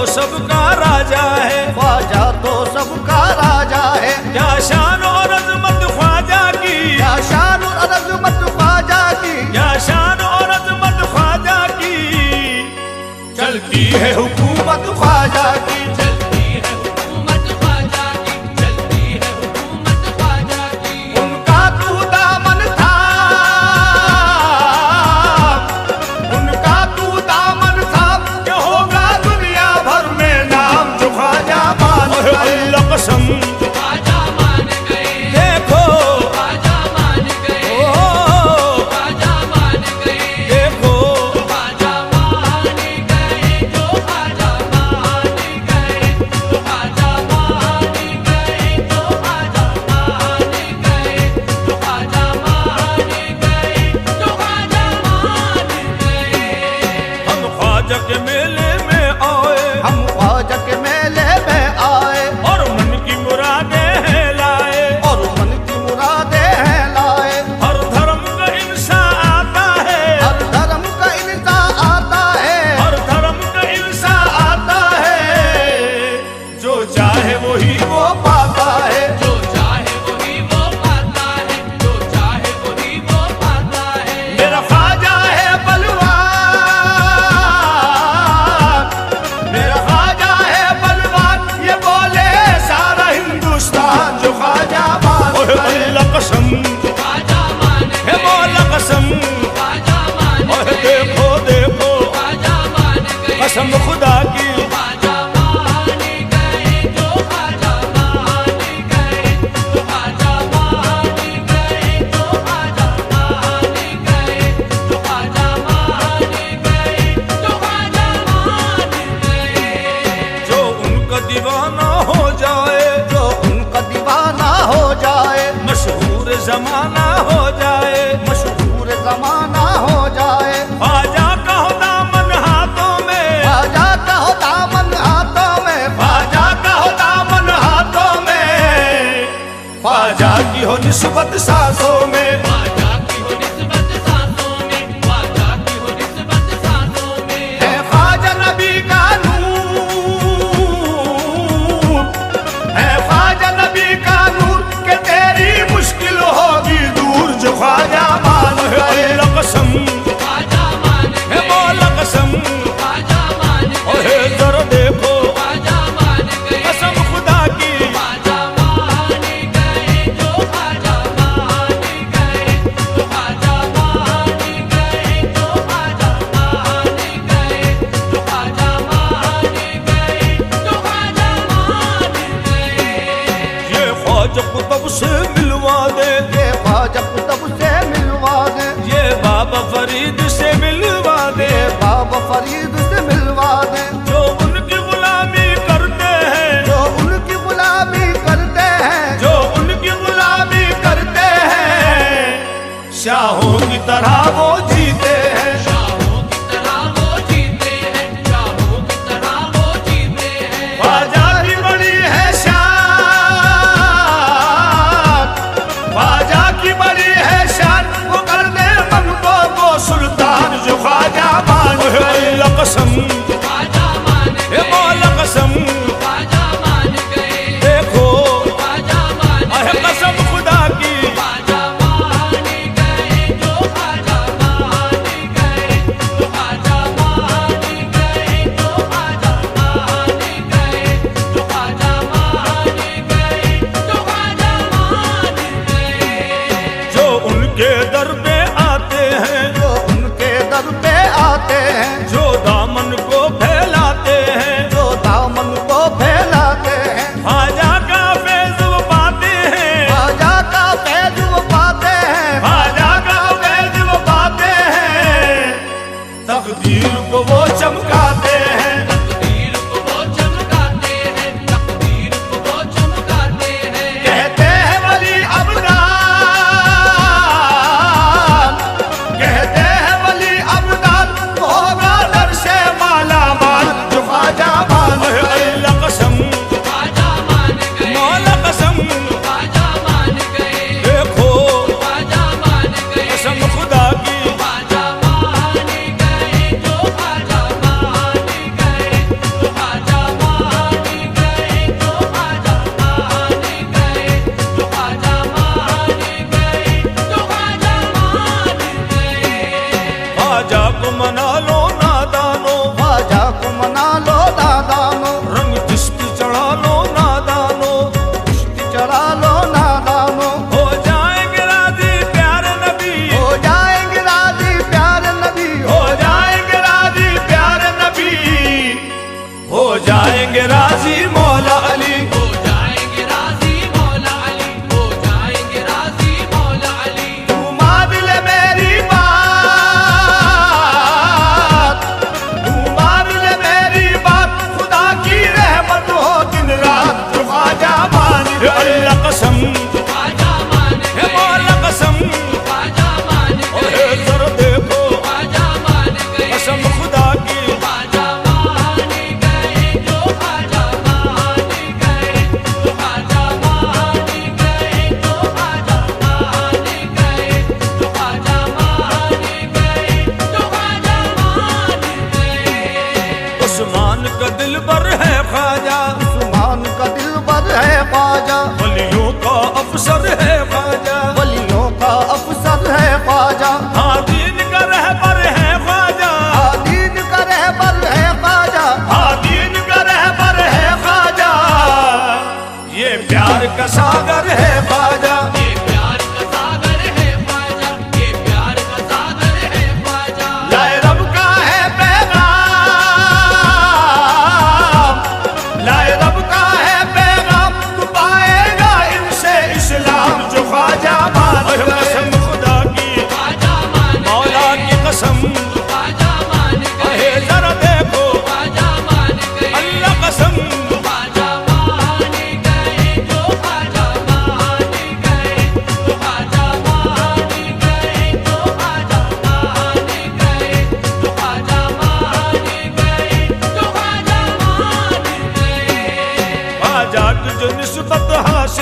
सबका राजा है, ख्वाजा तो सबका राजा है। क्या शान और अजमत ख्वाजा की, क्या शान और अजमत ख्वाजा की, क्या शान और अजमत ख्वाजा की। चलती है हुकूमत ख्वाजा की, चलती है हुकूमत ख्वाजा की, चलती है हुकूमत ख्वाजा की। उनका तू दामन था, उनका तू दामन था, क्या होगा दुनिया भर में नाम जो ख्वाजा मान गए। अल्लाह कसम, ख्वाजा मान गए, देखो ख्वाजा मान गए, ओ ख्वाजा मान गए, देखो ख्वाजा मान गए, जो ख्वाजा मान गए, जो ख्वाजा मान गए, जो ख्वाजा मान गए, जो ख्वाजा मान गए, जो ख्वाजा मान गए। हम ख्वाजा के मेले में आए, हम ख्वाजा के मेले में आए, और मन की मुरादें लाए, और मन की मुरादें हैं लाए। हर धर्म का इंसान आता है, हर धर्म का इंसान आता है, हर धर्म का इंसान आता है। जो चाहे वही वो पाता है, जो चाहे वही वो पाता है, जो चाहे वही वो पाता है। मेरा ख्वाजा है बलवान, मेरा ख्वाजा है बलवान, ये बोले सारा हिंदुस्तान जो ख्वाजा मान ओए गए। अल्लाह कसम, ख्वाजा मान हे गए, मौला कसम, ख्वाजा मान ओए गए, देखो देखो ख्वाजा मान गए, कसम खुदा की। ख्वाजा मान गए, जो ख्वाजा मान गए, जो ख्वाजा मान गए, जो ख्वाजा मान गए, जो ख्वाजा मान गए, जो ख्वाजा मान गए। जो उनका दीवाना हो जाए, जो उनका दीवाना हो जाए, मशहूर जमाना हो जाए, मशहूर जमाना हो जाए। ख्वाजा का हो दामन हाथों में, ख्वाजा का हो दामन हाथों में, ख्वाजा का हो दामन हाथों में, ख्वाजा की हो निस्बत सांसों में। ख्वाजा की हो निस्बत सांसों में, ख्वाजा की हो निस्बत सांसों में। है ख्वाजा नबी का नूर, है ख्वाजा नबी का नूर, के तेरी मुश्किल होगी दूर जो ख्वाजा मान गए। अल्लाह कसम, ख्वाजा मान हे गए, मौला कसम, ख्वाजा मान और गए, जरा देखो ख्वाजा मान गए, कसम खुदा की। ख्वाजा मान गए, जो ख्वाजा मान गए, जो ख्वाजा मान गए, जो ख्वाजा मान गए, जो ख्वाजा मान गए, जो ख्वाजा मान गए। ये ख्वाजा कुतुब से मिलवा दे, ये ख्वाजा कुतुब से मिलवा दे, ये बाबा फरीद से मिलवा दे, ये बाबा फरीद से मिलवा दे। जो उनकी गुलामी करते हैं, जो उनकी गुलामी करते हैं, जो उनकी गुलामी करते हैं, शाहों की तरह वो जीते हैं। शाहों की तरह वो जीते हैं, शाहों की तरह वो जीते हैं। ख्वाजा की बड़ी है शान, ख्वाजा की बड़ी है शान, वो कर दे मन को वो सुल्तान जो ख्वाजा मान गए। अल्लाह कसम, ख्वाजा मान हे गए, मौला कसम, ख्वाजा मान गए, देखो ख्वाजा मान अहे गए, कसम खुदा की। ख्वाजा मान गए, जो ख्वाजा मान गए, जो ख्वाजा मान गए, जो ख्वाजा मान गए, जो ख्वाजा मान गए, जो ख्वाजा मान गए। जो उनके दर पे आते हैं, जो उनके दर पे आते हैं, जो दामन को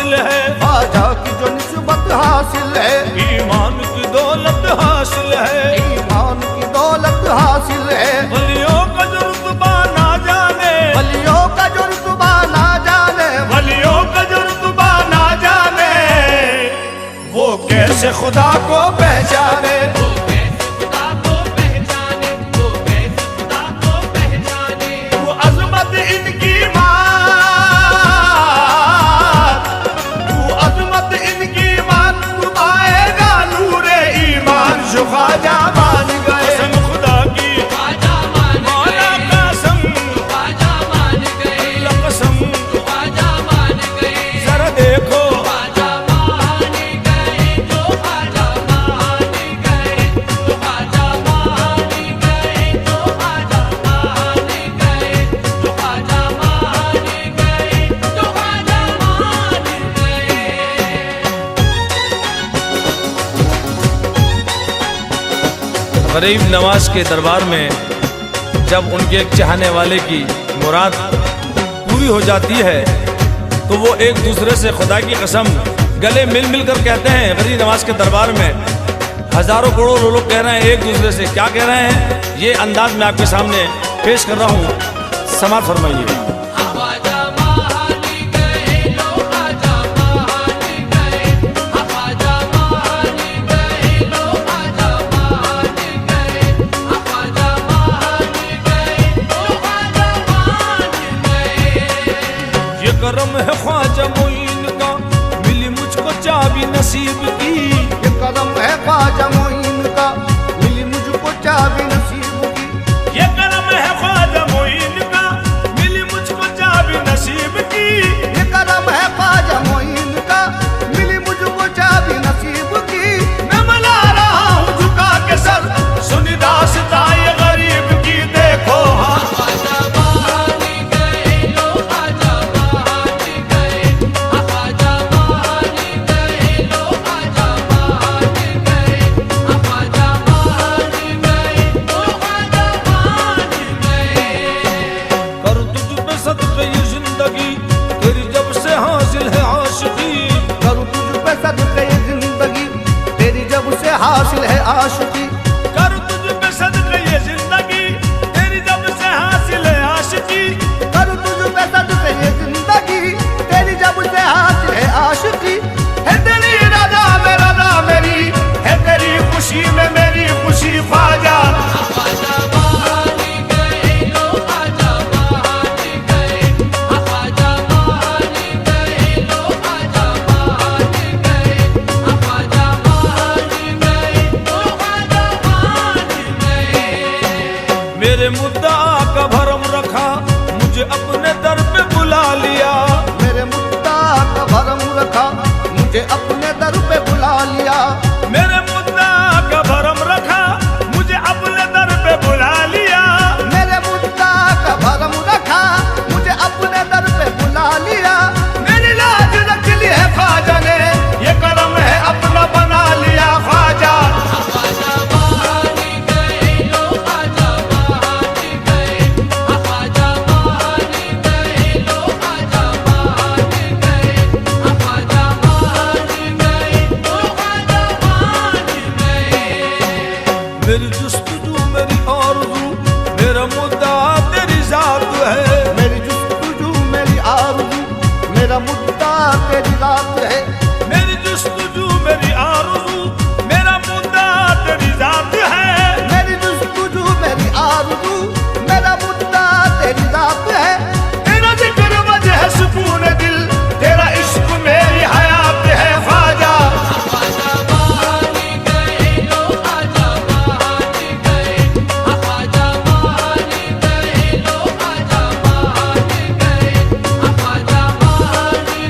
हासिल है, ख्वाजा की जो निस्बत हासिल है, ईमान की दौलत हासिल है, ईमान की दौलत हासिल है। वलियों का जो रुतबा ना जाने, वलियों का जो रुतबा ना जाने, वलियों का जो रुतबा ना जाने, वो कैसे खुदा को पहचाने। वो कैसे खुदा को पहचाने, वो कैसे खुदा को पहचाने। वो अजमत इनकी अजमत इनकी मान तू आएगा नूरे ईमान जो ख्वाजा मान गए। कसम खुदा की ख्वाजा मान मौला गए, कसम, ख्वाजा मान गए, अल्लाह कसम, ख्वाजा मान गए, जरा देखो ख्वाजा मान गए, जो ख्वाजा मान गए, जो ख्वाजा मान गए, जो ख्वाजा मान गए, जो ख्वाजा मान गए, जो ख्वाजा मान गए। गरीब नवाज के दरबार में जब उनके एक चाहने वाले की मुराद पूरी हो जाती है तो वो एक दूसरे से खुदा की कसम गले मिल मिल कर कहते हैं। गरीब नवाज के दरबार में हजारों करोड़ों लोग कह रहे हैं एक दूसरे से, क्या कह रहे हैं ये अंदाज मैं आपके सामने पेश कर रहा हूँ, समात फरमाइए। ख्वाजा मान गए, लो ख्वाजा मान गए, ख्वाजा मान गए, लो ख्वाजा मान गए, ख्वाजा मान गए, लो ख्वाजा मान गए। ये करम है ख्वाजा मोइन का, मिली मुझको चाबी नसीब की। ये कदम है ख्वाजा मोइन का, मिली मुझको चाबी नसीब की। ये करम है ख्वाजा मोइन का, मिली मुझको चाबी नसीब की। ये कदम है ख्वाजा मोइन का, मिली मुझको चाबी नसीब की। मैं मना रहा हूँ झुका के सर, सुनी दास्तां ये गरीब की, देखो हाँ। ख्वाजा मान गए, लो ख्वाजा मान गए, ख्वाजा मान गए, लो ख्वाजा मान गए, ख्वाजा मान गए, लो ख्वाजा मान गए। कर तुझ पे सदक़े ये जिंदगी, तेरी जब से हासिल है आशिकी। करूँ तुझ पे सदक़े ये जिंदगी, तेरी जब से हासिल है आशिकी। कर तुझ पे सदक़े ये जिंदगी, तेरी जब से हासिल है आशिकी। करूँ तुझ पे सदक़े ये जिंदगी, तेरी जब से हासिल है आशिकी। है तेरी रज़ा में रज़ा मेरी, है तेरी खुशी में मेरी खुशी ख्वाजा। ख्वाजा मान गए, लो ख्वाजा मान गए, ख्वाजा मान गए, लो ख्वाजा मान गए, ख्वाजा मान गए, लो ख्वाजा मान गए। मेरे मुद्दा का भरम रखा, मुझे अपने दर पे बुला लिया। मेरे मुद्दा का भरम रखा, मुझे अपने दर पे बुला लिया। मेरे मुद्दा का भरम रखा, मुझे अपने दर पे बुला लिया। मेरे मुद्दा का भरम रखा, मुझे अपने दर पे बुला लिया। मेरी लाज रख ली है ख्वाजा ने, ये करम है अपना बना लिया ख्वाजा। ख्वाजा मान गए, लो ख्वाजा मान गए, ख्वाजा मान गए, लो ख्वाजा मान गए, ख्वाजा मान गए, लो ख्वाजा मान गए। मेरी जुस्तजू मेरी आरज़ू, मेरा मुद्दा तेरी जात है। मेरी जुस्तजू मेरी आरज़ू, मेरा मुद्दा तेरी रात है। मेरी जुस्तजू मेरी आरज़ू, मेरा मुद्दा तेरी जात है। मेरी जुस्तजू मेरी आरज़ू, मेरा मुद्दा तेरी रात है। तेरा जिक्र वजह है सुकून दिल, तेरा इश्क मेरी हयात है ख्वाजा। ख्वाजा मान गए, लो ख्वाजा मान गए, ख्वाजा मान गए, लो ख्वाजा मान गए, ख्वाजा मान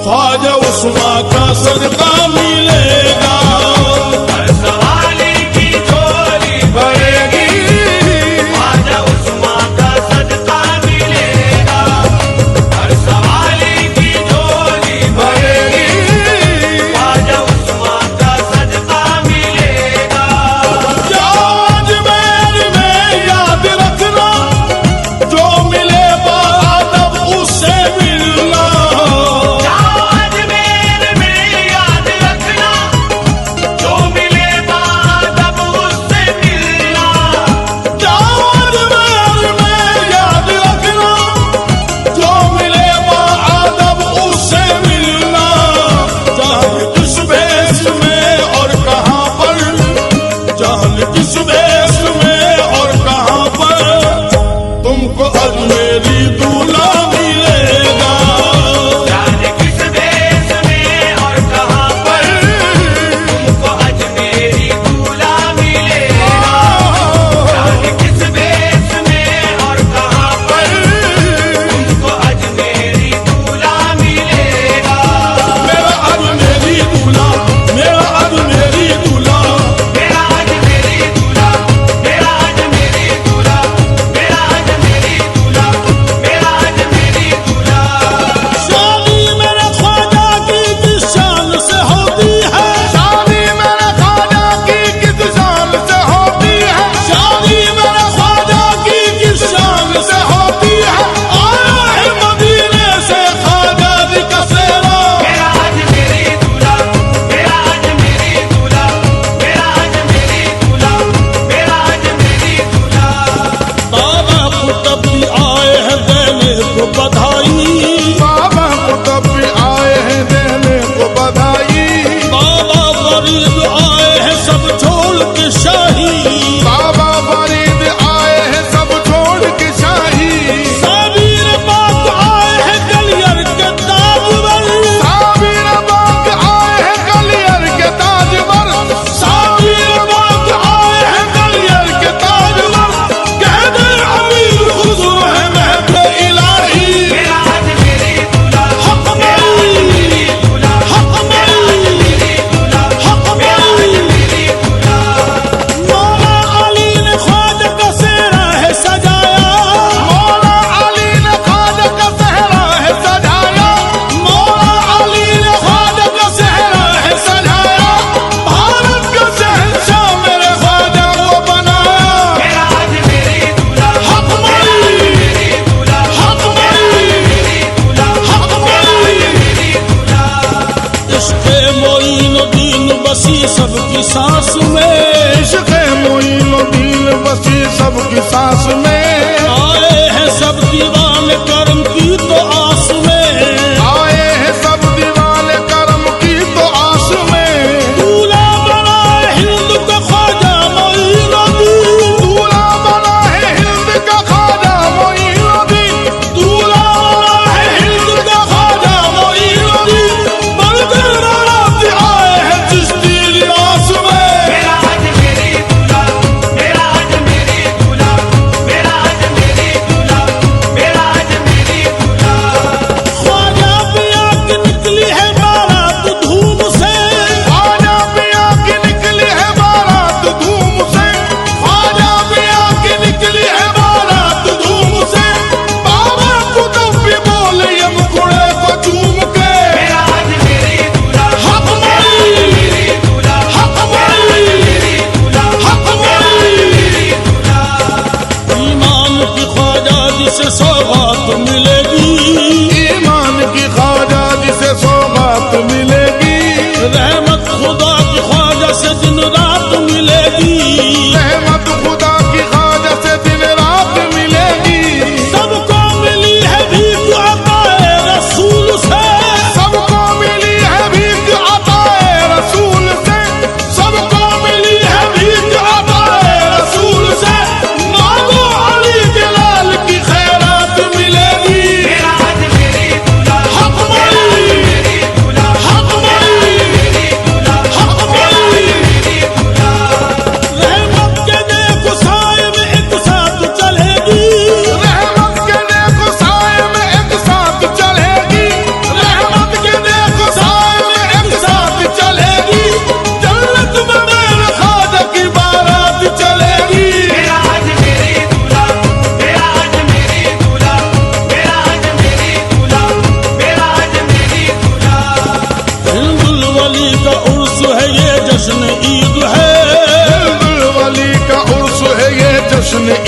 ख्वाजा उस्मा का सदका मिलेगा। हर सवाली की झोली भरेगी, ख्वाजा उस्मा का सदका मिलेगा। हर सवाली की झोली भरेगी, ख्वाजा उस्मा का सदका मिलेगा। जाओ अजमेर में याद रखना, जो मिले बादब उससे मिलना। जाओ अजमेर में याद रखना, जो मिले बादब उससे मिलना। जाओ अजमेर में याद रखना, जो मिले बादब उससे मिलना। जान किस भेष में और कहाँ पर, जान किस भेष में और कहाँ पर, तुमको अजमेरी दूल्हा मिलेगा। जाने किस देश में और कहाँ पर, तुमको अजमेरी दूल्हा मिलेगा। जाने किस देश में और कहाँ पर, तुमको अजमेरी दूल्हा मिलेगा। मेरा अजमेरी दूल्हा, मेरा अजमेरी दूल्हा, मेरा अजमेरी दूल्हा, मेरा अजमेरी दूल्हा, मेरा अजमेरी दूल्हा, मेरा अजमेरी दूल्हा। शादी मेरे ख्वाजा की किस शान से होती है, शादी मेरे ख्वाजा की किस शान से होती है, शादी मेरे ख्वाजा की किस शान से होती है। आया है मदीने से ख्वाजा दी का सेरा, मेरा अजमेरी दूल्हा, मेरा अजमेरी दूल्हा, मेरा अजमेरी दूल्हा, मेरा अजमेरी दूल्हा। बाबा कुतुब भी आए हैं देने को बधाई, बाबा कुतुब भी आए हैं देने को बधाई। बाबा फरीद आए हैं सब छोड़ के शाही, बाबा फरीद आए हैं सब छोड़ के शाही। साबिर बाग आए हैं कलियर के ताजवर, साबिर बाग आए हैं कलियर के ताजवर, साबिर बाग आए हैं कलियर के ताजवर। कह दे अमीर खुसरो है महफिल इलाही, मेरा अजमेरी दूल्हा, हक मेरा मेरी, अजमेरी दूल्हा, हक मेरा मेरी, अजमेरी दूल्हा, हक मेरा मेरी। अजमेरी दूल्हा। मौला अली ने ख्वाजा का सेहरा है सजाया, मौला अली ने ख्वाजा का सेहरा है सजाया, मौला अली ने ख्वाजा का सेहरा है सजाया। भारत का शहंशाह मेरे ख्वाजा को बनाया। मेरा अजमेरी दूल्हा, हक मेरा मेरी, अजमेरी दूल्हा, हक मेरी, अजमेरी दूल्हा, हक मेरा मेरी। अजमेरी दूल्हा। इश्क़े मोइनुद्दीन बसी सबकी सांस में, इश्क़े मोइनुद्दीन बसी सबकी सांस में। आए हैं सब दीवाने करम की तो आस में, आए हैं सब दीवाने करम की तो आस में। दूल्हा बना है हिंद का ख्वाजा मोइनुद्दीन, दूल्हा बना है हिंद का ख्वाजा मोइनुद्दीन, दूल्हा बना है हिंद का ख्वाजा मोइनुद्दीन। बनकर बाराती आए हैं चिश्ती लिबास में। मेरा अजमेरी दूल्हा, मेरा अजमेरी दूल्हा, मेरा कृष्ण